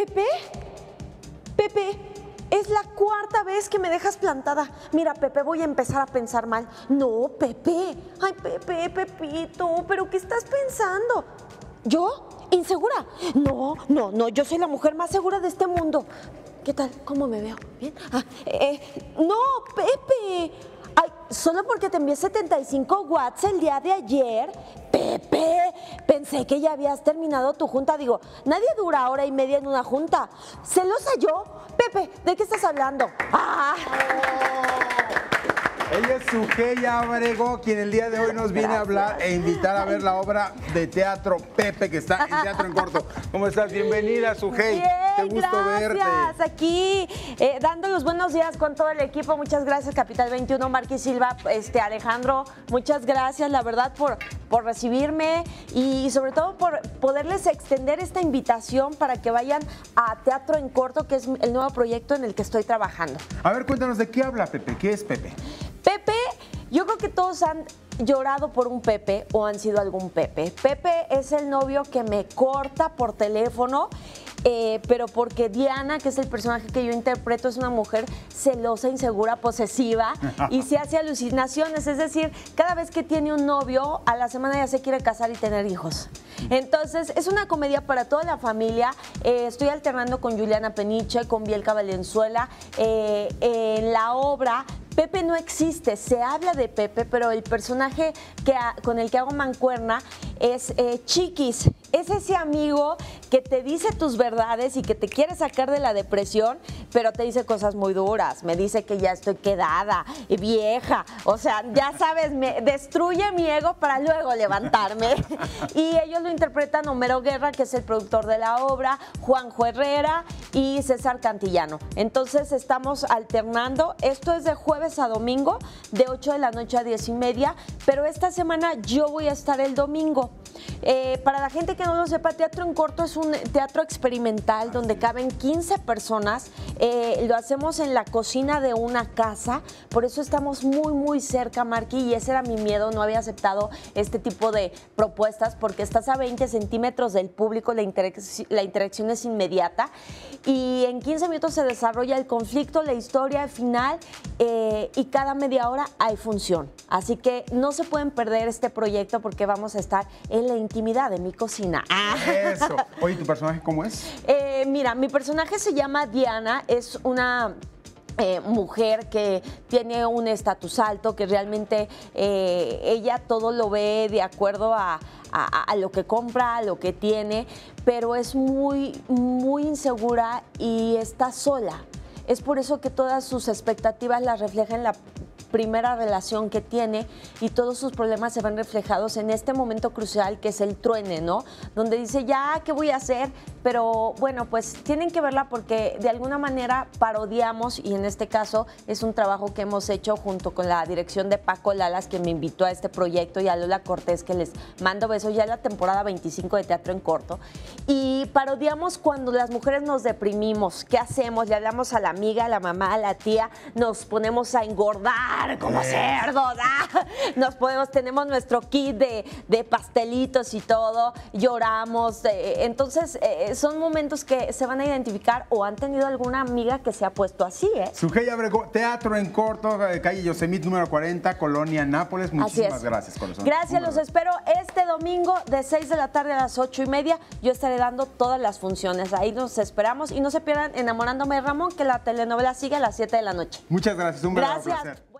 ¿Pepe? Pepe, es la cuarta vez que me dejas plantada. Mira, Pepe, voy a empezar a pensar mal. No, Pepe. Ay, Pepe, Pepito, ¿pero qué estás pensando? ¿Yo? ¿Insegura? No, yo soy la mujer más segura de este mundo. ¿Qué tal? ¿Cómo me veo? ¿Bien? No, Pepe. Ay, solo porque te envié 75 watts el día de ayer. Pepe, pensé que ya habías terminado tu junta. Digo, nadie dura hora y media en una junta. ¿Celosa yo? Pepe, ¿de qué estás hablando? ¡Ah! Ella es Sujei Abrego, quien el día de hoy nos viene a hablar e invitar a ver la obra de teatro Pepe, que está en Teatro en Corto. ¿Cómo estás? Bienvenida, Sujei. Qué gusto verte. Aquí dando los buenos días con todo el equipo. Muchas gracias, Capital 21, Marquis Silva, Alejandro. Muchas gracias, la verdad, por recibirme y sobre todo por poderles extender esta invitación para que vayan a Teatro en Corto, que es el nuevo proyecto en el que estoy trabajando. A ver, cuéntanos, ¿de qué habla Pepe? ¿Qué es Pepe? Pepe, yo creo que todos han llorado por un Pepe o han sido algún Pepe. Pepe es el novio que me corta por teléfono, pero porque Diana, que es el personaje que yo interpreto, es una mujer celosa, insegura, posesiva y se hace alucinaciones. Es decir, cada vez que tiene un novio, a la semana ya se quiere casar y tener hijos. Entonces, es una comedia para toda la familia. Estoy alternando con Juliana Peniche, con Bielka Valenzuela. En la obra Pepe no existe, se habla de Pepe, pero el personaje con el que hago mancuerna es Chiquis. Es ese amigo que te dice tus verdades y que te quiere sacar de la depresión, pero te dice cosas muy duras. Me dice que ya estoy quedada y vieja. O sea, ya sabes, me destruye mi ego para luego levantarme. Y ellos lo interpretan Homero Guerra, que es el productor de la obra, Juanjo Herrera y César Cantillano. Entonces estamos alternando. Esto es de jueves a domingo, de 8 de la noche a 10:30, pero esta semana yo voy a estar el domingo. Para la gente que no lo sepa, Teatro en Corto es un teatro experimental donde caben 15 personas. Lo hacemos en la cocina de una casa, por eso estamos muy cerca, Marqui, y ese era mi miedo. No había aceptado este tipo de propuestas porque estás a 20 centímetros del público, la interacción es inmediata y en 15 minutos se desarrolla el conflicto, la historia, el final, y cada media hora hay función. Así que no se pueden perder este proyecto porque vamos a estar en la intimidad de mi cocina. Eso. Oye, ¿tu personaje cómo es? Mira, mi personaje se llama Diana, es una mujer que tiene un estatus alto, que realmente ella todo lo ve de acuerdo a lo que compra, a lo que tiene, pero es muy insegura y está sola. Es por eso que todas sus expectativas las refleja en la primera relación que tiene y todos sus problemas se ven reflejados en este momento crucial que es el truene, ¿no? Donde dice, ya, ¿qué voy a hacer? Pero bueno, pues tienen que verla porque de alguna manera parodiamos y en este caso es un trabajo que hemos hecho junto con la dirección de Paco Lalas, que me invitó a este proyecto, y a Lola Cortés, que les mando besos, ya en la temporada 25 de Teatro en Corto. Y parodiamos cuando las mujeres nos deprimimos. ¿Qué hacemos? Le hablamos a la amiga, a la mamá, a la tía, nos ponemos a engordar como cerdos, tenemos nuestro kit de pastelitos y todo, lloramos, entonces son momentos que se van a identificar o han tenido alguna amiga que se ha puesto así, Sujei Abrego, Teatro en Corto, calle Yosemite número 40, Colonia Nápoles. Muchísimas gracias, corazón. Gracias, los espero este domingo de 6 de la tarde a las 8:30. Yo estaré dando todas las funciones, ahí nos esperamos y no se pierdan Enamorándome de Ramón, que la telenovela sigue a las 7 de la noche. Muchas gracias, un verdadero placer.